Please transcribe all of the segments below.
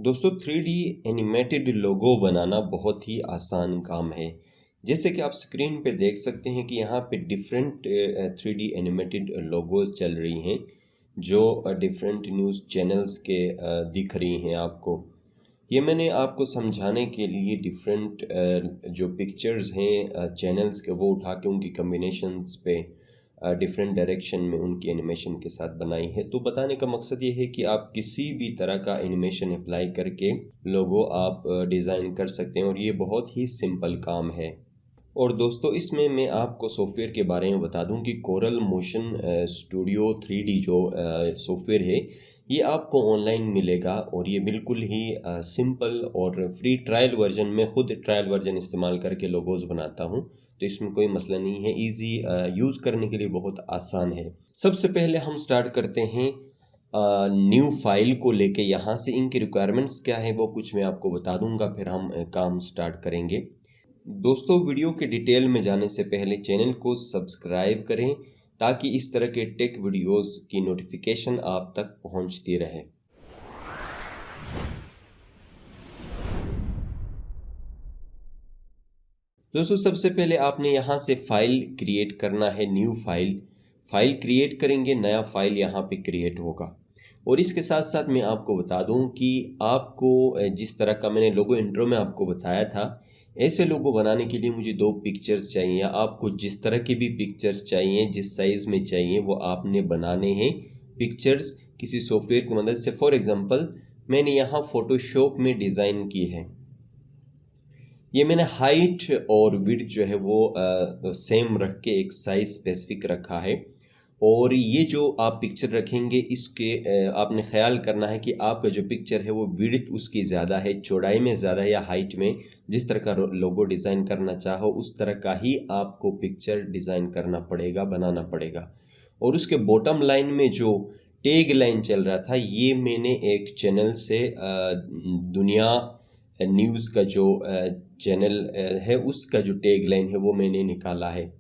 दोस्तों 3D animated लोगो बनाना बहुत ही आसान काम है। जैसे कि आप स्क्रीन पे देख सकते हैं कि यहाँ पे डिफरेंट 3D एनिमेटेड लोगोज चल रही हैं जो डिफरेंट न्यूज़ चैनल्स के दिख रही हैं आपको। ये मैंने आपको समझाने के लिए डिफरेंट जो पिक्चर्स हैं चैनल्स के वो उठा के उनकी कम्बिनेशंस पे डिफरेंट डायरेक्शन में उनकी एनिमेशन के साथ बनाई है। तो बताने का मकसद ये है कि आप किसी भी तरह का एनिमेशन अप्लाई करके लोगो आप डिज़ाइन कर सकते हैं और ये बहुत ही सिंपल काम है। और दोस्तों इसमें मैं आपको सॉफ्टवेयर के बारे में बता दूं कि कोरल मोशन स्टूडियो 3D जो सॉफ्टवेयर है ये आपको ऑनलाइन मिलेगा और ये बिल्कुल ही सिंपल और फ्री ट्रायल वर्जन में खुद ट्रायल वर्जन इस्तेमाल करके लोगोज बनाता हूं, तो इसमें कोई मसला नहीं है। इजी यूज़ करने के लिए बहुत आसान है। सबसे पहले हम स्टार्ट करते हैं न्यू फाइल को लेके। यहाँ से इनकी रिक्वायरमेंट्स क्या है वो कुछ मैं आपको बता दूंगा, फिर हम काम स्टार्ट करेंगे। दोस्तों वीडियो के डिटेल में जाने से पहले चैनल को सब्सक्राइब करें ताकि इस तरह के टेक वीडियोस की नोटिफिकेशन आप तक पहुंचती रहे। दोस्तों सबसे पहले आपने यहाँ से फाइल क्रिएट करना है। न्यू फाइल क्रिएट करेंगे, नया फाइल यहाँ पे क्रिएट होगा। और इसके साथ साथ मैं आपको बता दूं कि आपको जिस तरह का मैंने लोगो इंट्रो में आपको बताया था, ऐसे लोगो बनाने के लिए मुझे 2 पिक्चर्स चाहिए। आपको जिस तरह की भी पिक्चर्स चाहिए, जिस साइज़ में चाहिए, वो आपने बनाने हैं पिक्चर्स किसी सॉफ्टवेयर की मदद से। फॉर एग्ज़ाम्पल मैंने यहाँ फ़ोटोशॉप में डिज़ाइन की है। ये मैंने हाइट और विड्थ जो है वो सेम रख के एक साइज़ स्पेसिफिक रखा है। और ये जो आप पिक्चर रखेंगे इसके आपने ख्याल करना है कि आपका जो पिक्चर है वो विड्थ उसकी ज़्यादा है, चौड़ाई में ज़्यादा है या हाइट में। जिस तरह का लोगो डिज़ाइन करना चाहो उस तरह का ही आपको पिक्चर डिज़ाइन करना पड़ेगा, बनाना पड़ेगा। और उसके बॉटम लाइन में जो टैग लाइन चल रहा था ये मैंने एक चैनल से दुनिया न्यूज़ का जो चैनल है उसका जो टैग लाइन है वो मैंने निकाला है।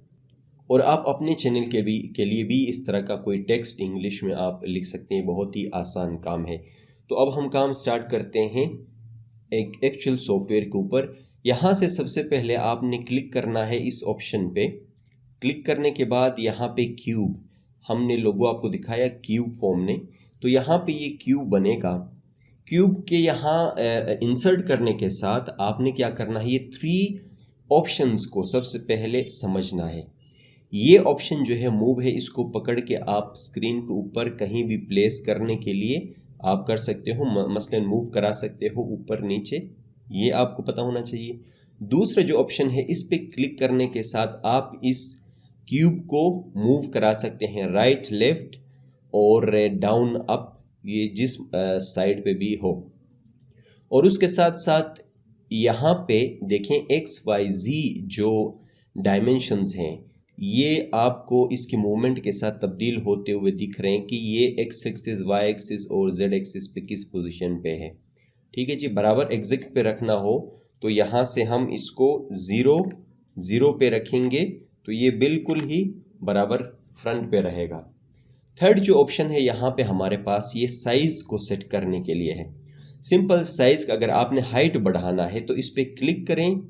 और आप अपने चैनल के लिए भी इस तरह का कोई टेक्स्ट इंग्लिश में आप लिख सकते हैं। बहुत ही आसान काम है। तो अब हम काम स्टार्ट करते हैं एक एक्चुअल सॉफ्टवेयर के ऊपर। यहाँ से सबसे पहले आपने क्लिक करना है इस ऑप्शन पे। क्लिक करने के बाद यहाँ पे क्यूब, हमने लोगो आपको दिखाया क्यूब फॉर्म ने, तो यहाँ पे ये क्यूब बनेगा। क्यूब के यहाँ इंसर्ट करने के साथ आपने क्या करना है, ये 3 ऑप्शंस को सबसे पहले समझना है। ये ऑप्शन जो है मूव है, इसको पकड़ के आप स्क्रीन के ऊपर कहीं भी प्लेस करने के लिए आप कर सकते हो। मसलन मूव करा सकते हो ऊपर नीचे, ये आपको पता होना चाहिए। दूसरा जो ऑप्शन है इस पे क्लिक करने के साथ आप इस क्यूब को मूव करा सकते हैं राइट लेफ्ट और डाउन अप, ये जिस साइड पे भी हो। और उसके साथ साथ यहाँ पे देखें XYZ जो डायमेंशंस हैं ये आपको इसकी मूवमेंट के साथ तब्दील होते हुए दिख रहे हैं कि ये एक्स एक्सिस, वाई एक्सिस और जेड एक्सिस पे किस पोजीशन पे है। ठीक है जी, बराबर एग्जैक्ट पे रखना हो तो यहाँ से हम इसको 0 पे रखेंगे तो ये बिल्कुल ही बराबर फ्रंट पे रहेगा। थर्ड जो ऑप्शन है यहाँ पे हमारे पास ये साइज़ को सेट करने के लिए है। सिंपल साइज़ का अगर आपने हाइट बढ़ाना है तो इस पर क्लिक करें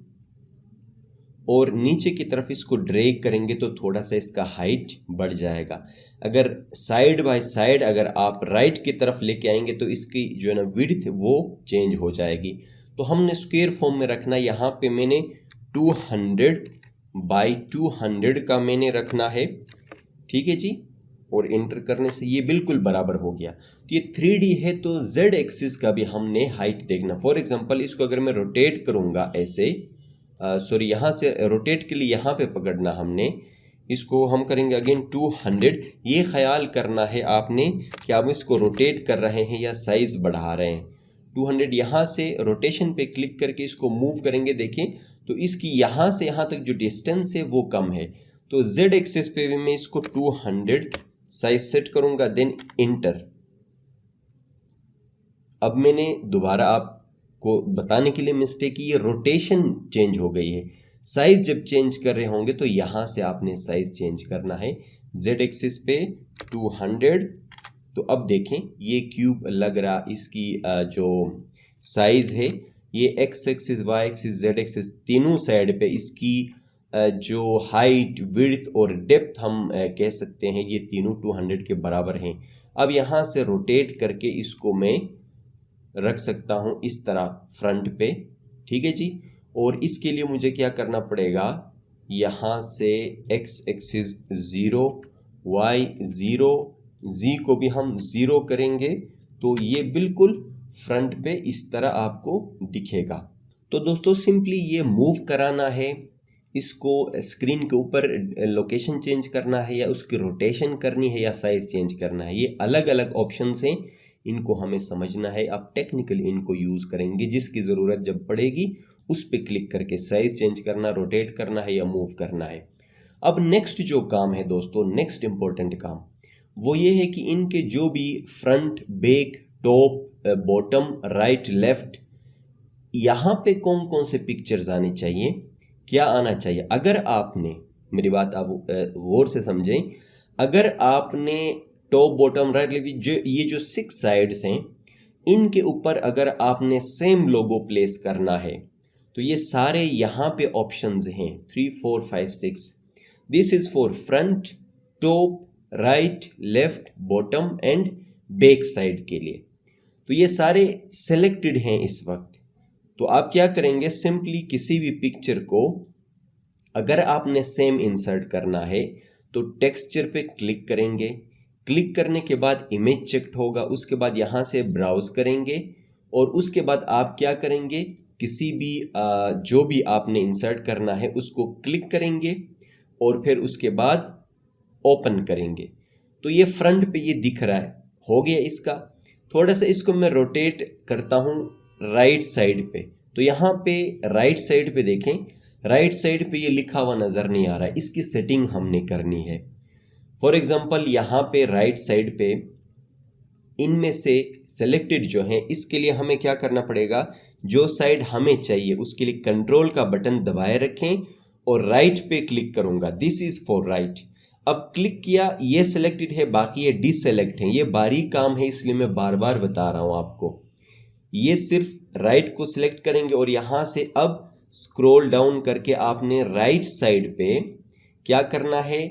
और नीचे की तरफ इसको ड्रैग करेंगे तो थोड़ा सा इसका हाइट बढ़ जाएगा। अगर साइड बाय साइड अगर आप राइट की तरफ लेके आएंगे तो इसकी जो है ना विड्थ वो चेंज हो जाएगी। तो हमने स्क्वायर फॉर्म में रखना, यहाँ पे मैंने 200 बाई 200 का मैंने रखना है। ठीक है जी, और इंटर करने से ये बिल्कुल बराबर हो गया। तो ये 3D है तो Z एक्सिस का भी हमने हाइट देखना। फॉर एग्जांपल इसको अगर मैं रोटेट करूँगा ऐसे, सॉरी यहाँ से रोटेट के लिए यहाँ पे पकड़ना हमने, इसको हम करेंगे अगेन 200। ये ख्याल करना है आपने कि आप इसको रोटेट कर रहे हैं या साइज़ बढ़ा रहे हैं। 200 यहाँ से रोटेशन पे क्लिक करके इसको मूव करेंगे, देखें तो इसकी यहाँ से यहाँ तक जो डिस्टेंस है वो कम है। तो Z एक्सिस पे भी मैं इसको 200 साइज सेट करूँगा, देन इंटर। अब मैंने दोबारा आपको बताने के लिए मिस्टेक की, ये रोटेशन चेंज हो गई है। साइज जब चेंज कर रहे होंगे तो यहाँ से आपने साइज चेंज करना है। Z एक्सिस पे 200। तो अब देखें ये क्यूब लग रहा, इसकी जो साइज है, ये X axis, Y axis, Z axis तीनों साइड पे इसकी जो हाइट, विड्थ और डेप्थ हम कह सकते हैं ये तीनों 200 के बराबर हैं। अब यहाँ से रोटेट करके इसको मैं रख सकता हूँ इस तरह फ्रंट पे, ठीक है जी। और इसके लिए मुझे क्या करना पड़ेगा, यहाँ से एक्स एक्सिस 0, वाई 0, जी को भी हम 0 करेंगे तो ये बिल्कुल फ्रंट पे इस तरह आपको दिखेगा। तो दोस्तों सिंपली ये मूव कराना है, इसको स्क्रीन के ऊपर लोकेशन चेंज करना है या उसकी रोटेशन करनी है या साइज चेंज करना है, ये अलग अलग ऑप्शंस हैं, इनको हमें समझना है। आप टेक्निकली इनको यूज़ करेंगे, जिसकी ज़रूरत जब पड़ेगी उस पर क्लिक करके साइज चेंज करना, रोटेट करना है या मूव करना है। अब नेक्स्ट जो काम है दोस्तों, नेक्स्ट इंपॉर्टेंट काम वो ये है कि इनके जो भी front, back, top, bottom, right, left, यहाँ पे कौन कौन से पिक्चर्स आने चाहिए, क्या आना चाहिए। अगर आपने, मेरी बात आप गौर से समझें, अगर आपने टॉप, बॉटम, राइट, लेफ्ट, ये जो 6 साइड्स हैं इनके ऊपर अगर आपने सेम लोगो प्लेस करना है तो ये सारे यहाँ पे ऑप्शंस हैं 3, 4, 5, 6। This is for front, top, right, left, bottom and back side के लिए। तो ये सारे सेलेक्टेड हैं इस वक्त। तो आप क्या करेंगे, सिंपली किसी भी पिक्चर को अगर आपने सेम इंसर्ट करना है तो टेक्सचर पे क्लिक करेंगे, क्लिक करने के बाद इमेज चेक्ड होगा, उसके बाद यहाँ से ब्राउज करेंगे और उसके बाद आप क्या करेंगे, किसी भी जो भी आपने इंसर्ट करना है उसको क्लिक करेंगे और फिर उसके बाद ओपन करेंगे। तो ये फ्रंट पे ये दिख रहा है, हो गया इसका। थोड़ा सा इसको मैं रोटेट करता हूँ राइट साइड पे, तो यहाँ पे राइट साइड पे देखें, राइट साइड पे ये लिखा हुआ नज़र नहीं आ रहा है, इसकी सेटिंग हमने करनी है। फॉर एग्जांपल यहाँ पे राइट साइड पे इनमें से सेलेक्टेड जो है, इसके लिए हमें क्या करना पड़ेगा, जो साइड हमें चाहिए उसके लिए कंट्रोल का बटन दबाए रखें और राइट पे क्लिक करूंगा, दिस इज फॉर राइट। अब क्लिक किया, ये सेलेक्टेड है, बाकी ये डिसेलेक्ट है। ये बारीक काम है इसलिए मैं बार बार बता रहा हूं आपको। ये सिर्फ राइट को सिलेक्ट करेंगे और यहां से अब स्क्रॉल डाउन करके आपने राइट साइड पे क्या करना है,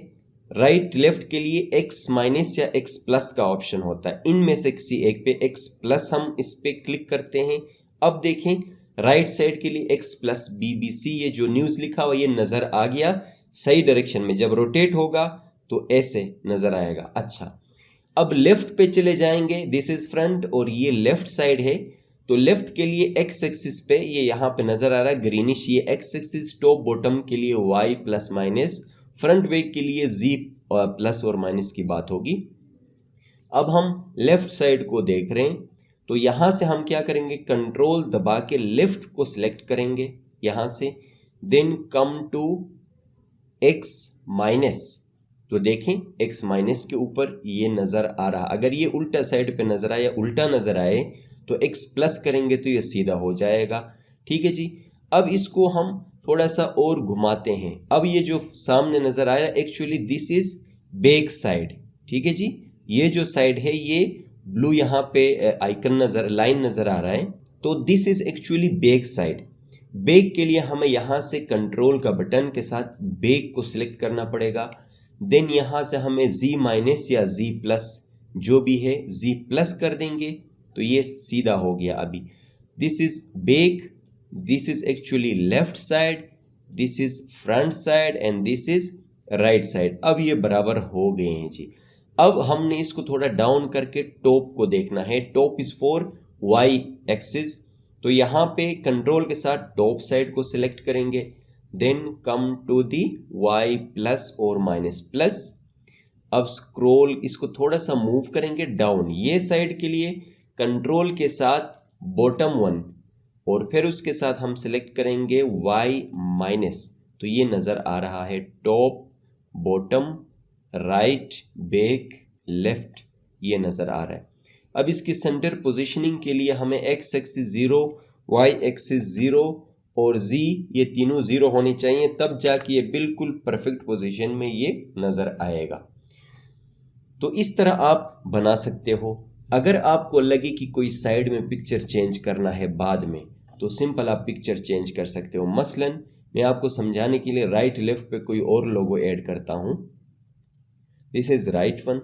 राइट लेफ्ट के लिए एक्स माइनस या एक्स प्लस का ऑप्शन होता है, इनमें से किसी एक पे एक्स प्लस हम इस पे क्लिक करते हैं। अब देखें राइट साइड के लिए एक्स प्लस BBC, ये जो न्यूज़ लिखा हुआ ये नज़र आ गया सही डायरेक्शन में। जब रोटेट होगा तो ऐसे नज़र आएगा। अच्छा, अब लेफ्ट पे चले जाएंगे, दिस इज फ्रंट और ये लेफ्ट साइड है, तो लेफ्ट के लिए एक्स एक्सिस पे ये यहाँ पे नज़र आ रहा है ग्रीनिश, ये एक्स एक्सिस। टॉप बॉटम के लिए Y plus minus, front back के लिए जी प्लस और माइनस की बात होगी। अब हम लेफ्ट साइड को देख रहे हैं, तो यहाँ से हम क्या करेंगे, कंट्रोल दबा के लेफ्ट को सिलेक्ट करेंगे यहाँ से, then come to X minus. तो देखें एक्स माइनस के ऊपर ये नज़र आ रहा, अगर ये उल्टा साइड पे नज़र आए या उल्टा नज़र आए तो एक्स प्लस करेंगे तो ये सीधा हो जाएगा। ठीक है जी। अब इसको हम थोड़ा सा और घुमाते हैं। अब ये जो सामने नज़र आ रहा है actually this is back side. ठीक है जी, ये जो साइड है ये ब्लू यहाँ पे आइकन नज़र, लाइन नज़र आ रहा है, तो this is actually back side. Back के लिए हमें यहाँ से कंट्रोल का बटन के साथ बैक को सिलेक्ट करना पड़ेगा। देन यहाँ से हमें Z माइनस या Z प्लस जो भी है Z प्लस कर देंगे तो ये सीधा हो गया। अभी this is back, this is actually left side, this is front side and this is right side. अब ये बराबर हो गए हैं जी। अब हमने इसको थोड़ा डाउन करके टॉप को देखना है। Top is for Y axis, तो यहाँ पे कंट्रोल के साथ टॉप साइड को सिलेक्ट करेंगे, then come to the Y plus और माइनस प्लस। अब स्क्रॉल इसको थोड़ा सा मूव करेंगे डाउन, ये साइड के लिए कंट्रोल के साथ बॉटम 1 और फिर उसके साथ हम सिलेक्ट करेंगे वाई माइनस, तो ये नज़र आ रहा है top, bottom, right, back, left, ये नज़र आ रहा है। अब इसकी सेंटर पोजीशनिंग के लिए हमें एक्स एक्सिस 0, वाई एक्सिस 0 और Z ये तीनों 0 होने चाहिए, तब जाके ये बिल्कुल परफेक्ट पोजीशन में ये नज़र आएगा। तो इस तरह आप बना सकते हो। अगर आपको लगे कि कोई साइड में पिक्चर चेंज करना है बाद में, तो सिंपल आप पिक्चर चेंज कर सकते हो। मसलन मैं आपको समझाने के लिए राइट लेफ्ट पे कोई और लोगो ऐड करता हूं। This is right one.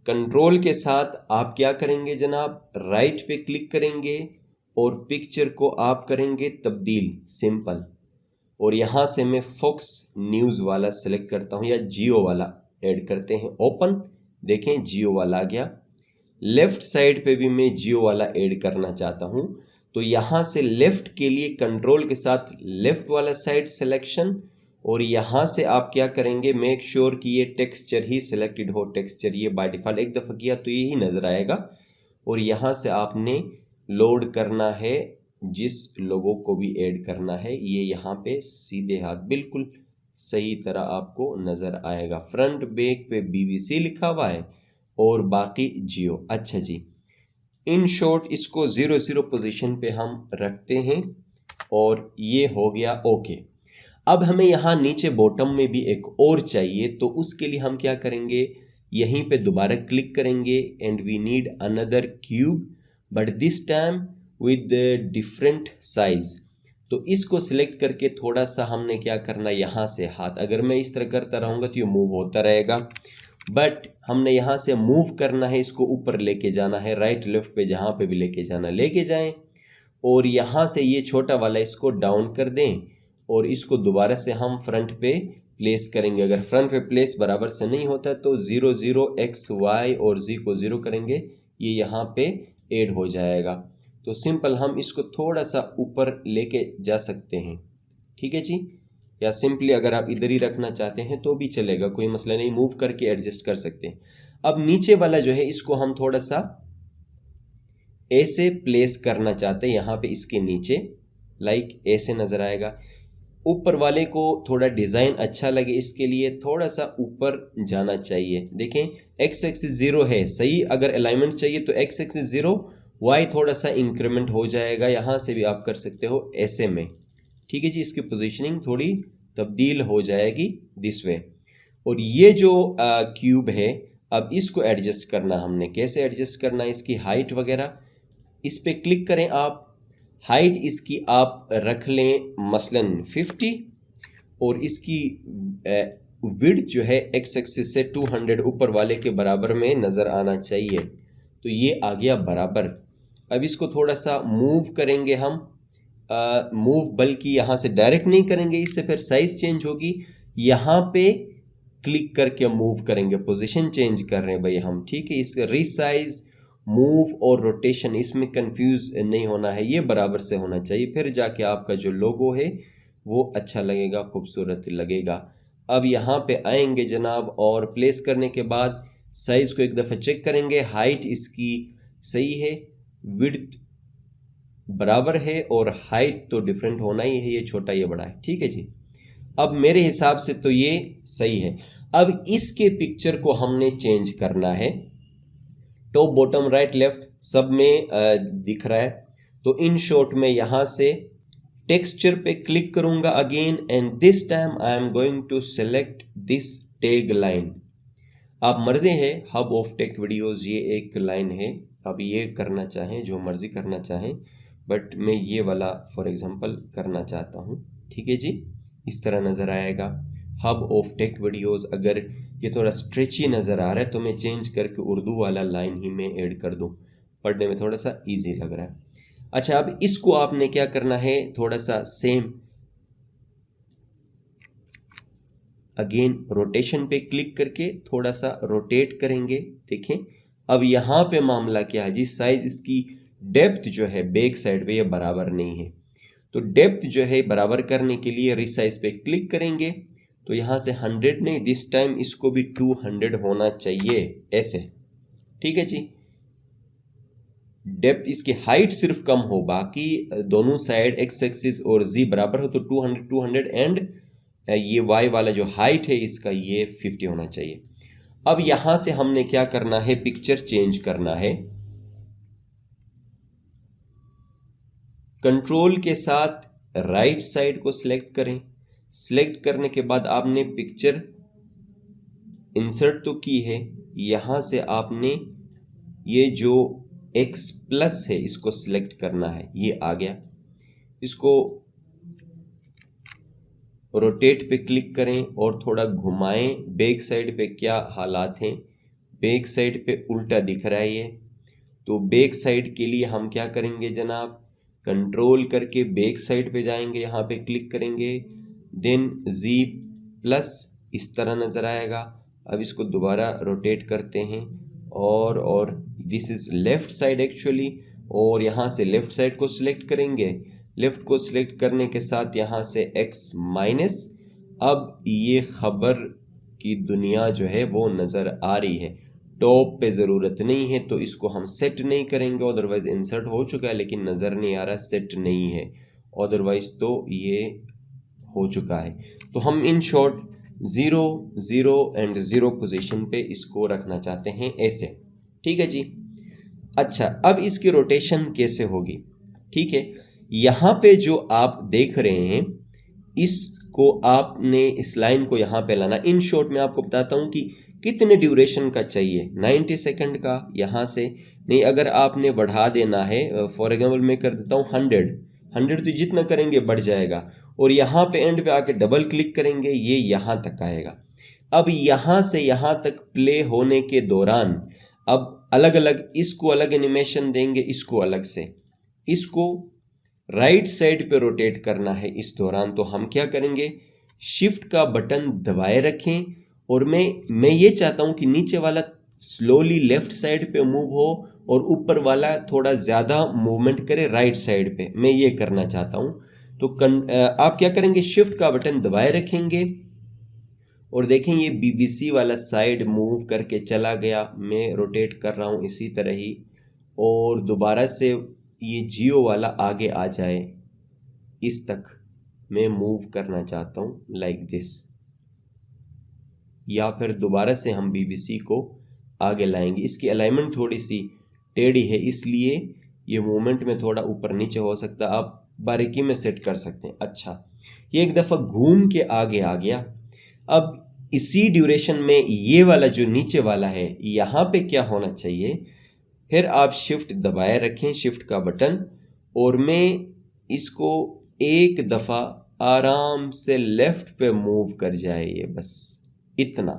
Control के साथ आप क्या करेंगे जनाब, राइट पे क्लिक करेंगे और पिक्चर को आप करेंगे तब्दील, सिंपल। और यहां से मैं फॉक्स न्यूज वाला सिलेक्ट करता हूं या जियो वाला ऐड करते हैं। ओपन, देखें जियो वाला आ गया। लेफ्ट साइड पे भी मैं जियो वाला ऐड करना चाहता हूं, तो यहां से लेफ्ट के लिए कंट्रोल के साथ लेफ्ट वाला साइड सिलेक्शन, और यहां से आप क्या करेंगे, मेक श्योर कि ये टेक्सचर ही सिलेक्टेड हो। टेक्सचर ये बाय डिफॉल्ट एक दफ़ा किया तो यही नज़र आएगा। और यहां से आपने लोड करना है जिस लोगों को भी ऐड करना है, ये यहाँ पे सीधे हाथ बिल्कुल सही तरह आपको नज़र आएगा। फ्रंट बैक पे BBC लिखा हुआ है और बाकी जियो। अच्छा जी, इन शॉर्ट इसको 0 पोजीशन पे हम रखते हैं और ये हो गया ओके। अब हमें यहाँ नीचे बॉटम में भी एक और चाहिए, तो उसके लिए हम क्या करेंगे, यहीं पे दोबारा क्लिक करेंगे and we need another cube, but this time with different size. तो इसको सिलेक्ट करके थोड़ा सा हमने क्या करना, यहाँ से हाथ, अगर मैं इस तरह करता रहूँगा तो ये मूव होता रहेगा, बट हमने यहाँ से मूव करना है, इसको ऊपर लेके जाना है, राइट लेफ्ट पे जहाँ पे भी लेके जाना लेके जाएं। और यहाँ से ये छोटा वाला इसको डाउन कर दें और इसको दोबारा से हम फ्रंट पे प्लेस करेंगे। अगर फ्रंट पे प्लेस बराबर से नहीं होता तो 0 0 X Y और Z को 0 करेंगे, ये यहाँ पे ऐड हो जाएगा। तो सिंपल हम इसको थोड़ा सा ऊपर लेके जा सकते हैं, ठीक है जी। या सिंपली अगर आप इधर ही रखना चाहते हैं तो भी चलेगा, कोई मसला नहीं, मूव करके एडजस्ट कर सकते हैं। अब नीचे वाला जो है इसको हम थोड़ा सा ऐसे प्लेस करना चाहते हैं, यहाँ पे इसके नीचे लाइक ऐसे नज़र आएगा। ऊपर वाले को थोड़ा डिज़ाइन अच्छा लगे, इसके लिए थोड़ा सा ऊपर जाना चाहिए। देखें एक्स एक्सिस 0 है, सही अगर अलाइनमेंट चाहिए तो एक्स एक्सिस 0, वाई थोड़ा सा इंक्रीमेंट हो जाएगा। यहाँ से भी आप कर सकते हो ऐसे में, ठीक है जी। इसकी पोजीशनिंग थोड़ी तब्दील हो जाएगी दिस वे। और ये जो क्यूब है, अब इसको एडजस्ट करना हमने, कैसे एडजस्ट करना है, इसकी हाइट वगैरह, इस पर क्लिक करें आप। हाइट इसकी आप रख लें मसलन 50 और इसकी विड्थ जो है एक्स एक्सिस से 200 ऊपर वाले के बराबर में नज़र आना चाहिए। तो ये आ गया बराबर। अब इसको थोड़ा सा मूव करेंगे हम, मूव बल्कि यहाँ से डायरेक्ट नहीं करेंगे, इससे फिर साइज़ चेंज होगी। यहाँ पे क्लिक करके मूव करेंगे, पोजीशन चेंज कर रहे हैं भाई हम, ठीक है। इसका रीसाइज, मूव और रोटेशन, इसमें कंफ्यूज नहीं होना है, ये बराबर से होना चाहिए, फिर जाके आपका जो लोगो है वो अच्छा लगेगा, खूबसूरत लगेगा। अब यहाँ पे आएंगे जनाब और प्लेस करने के बाद साइज़ को एक दफ़ा चेक करेंगे। हाइट इसकी सही है, विड्थ बराबर है और हाइट तो डिफरेंट होना ही है, ये छोटा ये बड़ा है, ठीक है जी। अब मेरे हिसाब से तो ये सही है। अब इसके पिक्चर को हमने चेंज करना है, टॉप बॉटम राइट लेफ्ट सब में दिख रहा है। तो इन शॉर्ट में यहाँ से टेक्सचर पे क्लिक करूंगा again and this time I am going to select this tag line. आप मर्जी है, हब ऑफ टेक वीडियोस ये एक लाइन है, आप ये करना चाहें जो मर्जी करना चाहें, बट मैं ये वाला फॉर एग्जांपल करना चाहता हूँ, ठीक है जी। इस तरह नज़र आएगा हब ऑफ टेक वीडियोस। अगर ये थोड़ा स्ट्रेची नज़र आ रहा है तो मैं चेंज करके उर्दू वाला लाइन ही मैं ऐड कर दूँ, पढ़ने में थोड़ा सा इजी लग रहा है। अच्छा, अब इसको आपने क्या करना है, थोड़ा सा सेम अगेन रोटेशन पे क्लिक करके थोड़ा सा रोटेट करेंगे। देखें अब यहाँ पे मामला क्या है जी, साइज इसकी डेप्थ जो है बैक साइड पे ये बराबर नहीं है, तो डेप्थ जो है बराबर करने के लिए रिसाइज पे क्लिक करेंगे। तो यहाँ से 100 नहीं, दिस टाइम इसको भी 200 होना चाहिए ऐसे, ठीक है जी। डेप्थ इसकी हाइट सिर्फ कम हो, बाकी दोनों साइड एक्स एक्सिस और जी बराबर हो, तो 200 200 एंड ये वाई वाला जो हाइट है इसका ये 50 होना चाहिए। अब यहाँ से हमने क्या करना है, पिक्चर चेंज करना है। कंट्रोल के साथ राइट साइड को सिलेक्ट करें। सिलेक्ट करने के बाद आपने पिक्चर इंसर्ट तो की है, यहाँ से आपने ये जो x प्लस है इसको सिलेक्ट करना है, ये आ गया। इसको रोटेट पे क्लिक करें और थोड़ा घुमाएं। बैक साइड पे क्या हालात हैं, बैक साइड पे उल्टा दिख रहा है ये, तो बैक साइड के लिए हम क्या करेंगे जनाब, कंट्रोल करके बैक साइड पे जाएंगे, यहाँ पे क्लिक करेंगे, देन Z प्लस इस तरह नज़र आएगा। अब इसको दोबारा रोटेट करते हैं और this is left side actually, और यहाँ से लेफ़्ट साइड को सिलेक्ट करेंगे। लेफ़्ट को सिलेक्ट करने के साथ यहाँ से x माइनस, अब ये ख़बर की दुनिया जो है वो नज़र आ रही है। टॉप पे ज़रूरत नहीं है तो इसको हम सेट नहीं करेंगे, अदरवाइज़ इंसर्ट हो चुका है लेकिन नज़र नहीं आ रहा, सेट नहीं है, अदरवाइज़ तो ये हो चुका है। तो हम इन शॉर्ट 0 0 एंड 0 पोजीशन पे इसको रखना चाहते हैं ऐसे, ठीक है जी। अच्छा, अब इसकी रोटेशन कैसे होगी, ठीक है। यहाँ पे जो आप देख रहे हैं इसको आपने इस लाइन को यहाँ पे लाना। इन शॉर्ट में आपको बताता हूँ कि कितने ड्यूरेशन का चाहिए, 90 सेकंड का यहाँ से नहीं, अगर आपने बढ़ा देना है, फॉर एग्जाम्पल मैं कर देता हूँ 100 तो जितना करेंगे बढ़ जाएगा, और यहाँ पे एंड पे आके डबल क्लिक करेंगे, ये यहाँ तक आएगा। अब यहाँ से यहाँ तक प्ले होने के दौरान अब अलग अलग, इसको अलग एनिमेशन देंगे, इसको अलग से, इसको राइट साइड पे रोटेट करना है इस दौरान। तो हम क्या करेंगे, शिफ्ट का बटन दबाए रखें, और मैं ये चाहता हूँ कि नीचे वाला स्लोली लेफ्ट साइड पे मूव हो और ऊपर वाला थोड़ा ज़्यादा मूवमेंट करे राइट साइड पे, मैं ये करना चाहता हूँ। तो आप क्या करेंगे, शिफ्ट का बटन दबाए रखेंगे और देखें ये BBC वाला साइड मूव करके चला गया। मैं रोटेट कर रहा हूँ इसी तरह ही, और दोबारा से ये जियो वाला आगे आ जाए, इस तक मैं मूव करना चाहता हूँ लाइक दिस, या फिर दोबारा से हम BBC को आगे लाएंगे। इसकी अलाइनमेंट थोड़ी सी टेढ़ी है इसलिए ये मूवमेंट में थोड़ा ऊपर नीचे हो सकता है, आप बारीकी में सेट कर सकते हैं। अच्छा, ये एक दफ़ा घूम के आगे आ गया। अब इसी ड्यूरेशन में ये वाला जो नीचे वाला है यहाँ पे क्या होना चाहिए, फिर आप शिफ्ट दबाए रखें, शिफ्ट का बटन, और मैं इसको एक दफ़ा आराम से लेफ्ट पे मूव कर जाए, ये बस इतना,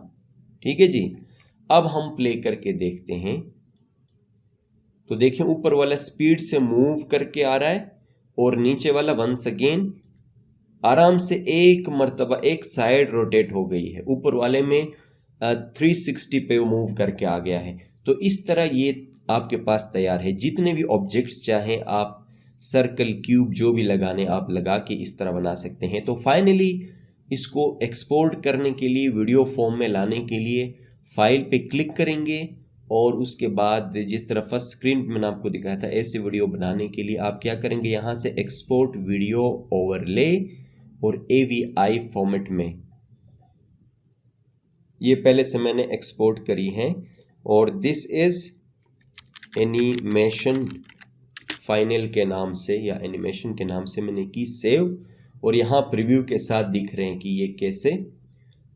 ठीक है जी। अब हम प्ले करके देखते हैं, तो देखें ऊपर वाला स्पीड से मूव करके आ रहा है और नीचे वाला वंस अगेन आराम से एक मर्तबा एक साइड रोटेट हो गई है, ऊपर वाले में 360 पे मूव करके आ गया है। तो इस तरह ये आपके पास तैयार है। जितने भी ऑब्जेक्ट्स चाहें आप, सर्कल क्यूब जो भी लगाने आप लगा के इस तरह बना सकते हैं। तो फाइनली इसको एक्सपोर्ट करने के लिए, वीडियो फॉर्म में लाने के लिए फाइल पे क्लिक करेंगे, और उसके बाद जिस तरह फर्स्ट स्क्रीन पे मैंने आपको दिखाया था ऐसे वीडियो बनाने के लिए आप क्या करेंगे, यहाँ से एक्सपोर्ट वीडियो ओवरले और AVI फॉर्मेट में, ये पहले से मैंने एक्सपोर्ट करी है, और दिस इज़ एनिमेशन फाइनल के नाम से या एनिमेशन के नाम से मैंने की सेव, और यहाँ प्रीव्यू के साथ दिख रहे हैं कि ये कैसे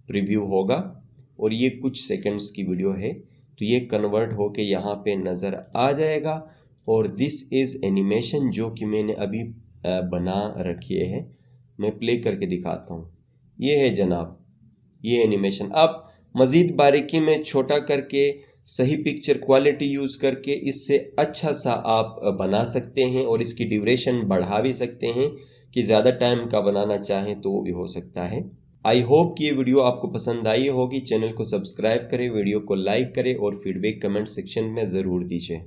प्रीव्यू होगा, और ये कुछ सेकंड्स की वीडियो है तो ये कन्वर्ट होके यहाँ पे नज़र आ जाएगा। और दिस इज़ एनिमेशन जो कि मैंने अभी बना रखी है, मैं प्ले करके दिखाता हूँ। ये है जनाब ये एनिमेशन। आप मज़ीद बारीकी में छोटा करके सही पिक्चर क्वालिटी यूज़ करके इससे अच्छा सा आप बना सकते हैं, और इसकी ड्यूरेशन बढ़ा भी सकते हैं कि ज़्यादा टाइम का बनाना चाहें तो वो भी हो सकता है। आई होप कि ये वीडियो आपको पसंद आई होगी। चैनल को सब्सक्राइब करें, वीडियो को लाइक करें और फीडबैक कमेंट सेक्शन में ज़रूर दीजिए।